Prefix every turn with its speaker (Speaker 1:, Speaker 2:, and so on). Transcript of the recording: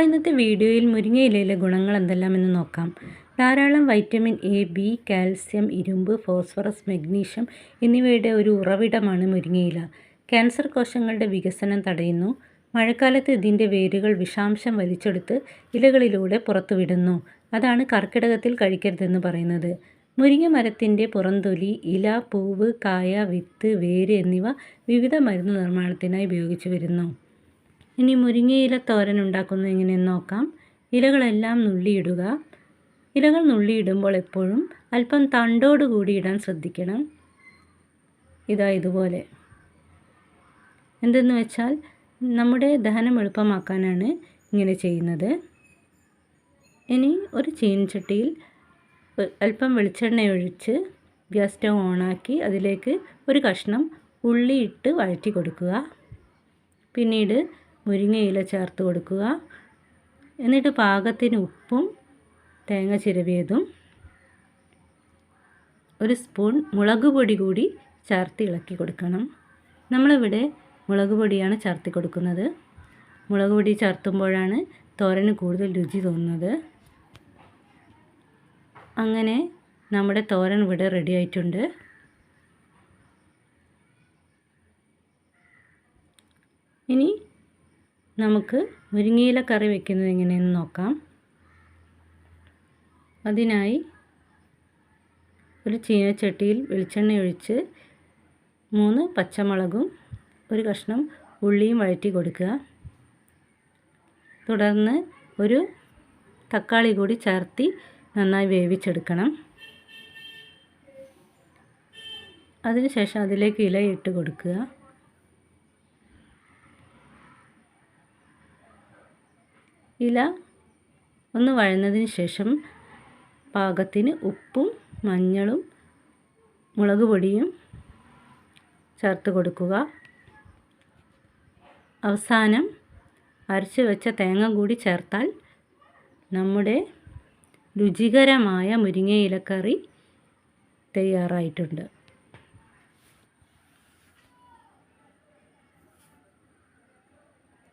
Speaker 1: ഇന്നത്തെ വീഡിയോയിൽ മുരിങ്ങയിലയിലെ ഗുണങ്ങൾ എന്തെല്ലാമെന്ന് നോക്കാം. ധാരാളം വൈറ്റമിൻ എ, ബി, കാൽസ്യം, ഇരുമ്പ്, ഫോസ്ഫറസ്, മഗ്നീഷ്യം എന്നിവയുടെ ഒരു ഉറവിടമാണ് മുരിങ്ങയില. ക്യാൻസർ കോശങ്ങളുടെ വികസനം തടയുന്നു. മഴക്കാലത്ത് ഇതിൻ്റെ വേരുകൾ വിഷാംശം വലിച്ചെടുത്ത് ഇലകളിലൂടെ പുറത്തുവിടുന്നു. അതാണ് കർക്കിടകത്തിൽ കഴിക്കരുതെന്ന് പറയുന്നത്. മുരിങ്ങ മരത്തിൻ്റെ പുറംതൊലി, ഇല, പൂവ്, കായ, വിത്ത്, വേര് എന്നിവ വിവിധ മരുന്ന് നിർമ്മാണത്തിനായി ഉപയോഗിച്ചു വരുന്നു. ഇനി മുരിങ്ങയില തോരൻ ഉണ്ടാക്കുന്നത് എങ്ങനെയെന്ന് നോക്കാം. ഇലകളെല്ലാം നുള്ളിയിടുക. ഇലകൾ നുള്ളിയിടുമ്പോൾ എപ്പോഴും അല്പം തണ്ടോട് കൂടി ഇടാൻ ശ്രദ്ധിക്കണം. ഇതുപോലെ. എന്തെന്ന് വെച്ചാൽ നമ്മുടെ ദഹനം എളുപ്പമാക്കാനാണ് ഇങ്ങനെ ചെയ്യുന്നത്. ഇനി ഒരു ചീനച്ചട്ടിയിൽ അല്പം വെളിച്ചെണ്ണ ഒഴിച്ച് ഗ്യാസ് സ്റ്റവ് ഓണാക്കി അതിലേക്ക് ഒരു കഷ്ണം ഉള്ളി ഇട്ട് വഴറ്റി കൊടുക്കുക. പിന്നീട് മുരിങ്ങയില ചേർത്ത് കൊടുക്കുക. എന്നിട്ട് പാകത്തിന് ഉപ്പും തേങ്ങ ചിരവിയതും ഒരു സ്പൂൺ മുളക് പൊടി കൂടി ചേർത്ത് ഇളക്കി കൊടുക്കണം. നമ്മളിവിടെ മുളക് പൊടിയാണ് ചേർത്ത് കൊടുക്കുന്നത്. മുളക് പൊടി ചേർത്തുമ്പോഴാണ് തോരന് കൂടുതൽ രുചി തോന്നുന്നത്. അങ്ങനെ നമ്മുടെ തോരൻ ഇവിടെ റെഡി ആയിട്ടുണ്ട്. ഇനി നമുക്ക് മുരിങ്ങയില കറി വയ്ക്കുന്നത് എങ്ങനെയെന്ന് നോക്കാം. അതിനായി ഒരു ചീനച്ചട്ടിയിൽ വെളിച്ചെണ്ണ ഒഴിച്ച് 3 പച്ചമുളകും ഒരു കഷ്ണം ഉള്ളിയും വഴറ്റി കൊടുക്കുക. തുടർന്ന് ഒരു തക്കാളി കൂടി ചേർത്ത് നന്നായി വേവിച്ചെടുക്കണം. അതിനുശേഷം അതിലേക്ക് ഇല ഇട്ട് കൊടുക്കുക. ഇല ഒന്ന് വഴന്നതിന് ശേഷം പാകത്തിന് ഉപ്പും മഞ്ഞളും മുളക് പൊടിയും ചേർത്ത് കൊടുക്കുക. അവസാനം അരച്ച് വെച്ച തേങ്ങ കൂടി ചേർത്താൽ നമ്മുടെ രുചികരമായ മുരിങ്ങയിലക്കറി തയ്യാറായിട്ടുണ്ട്.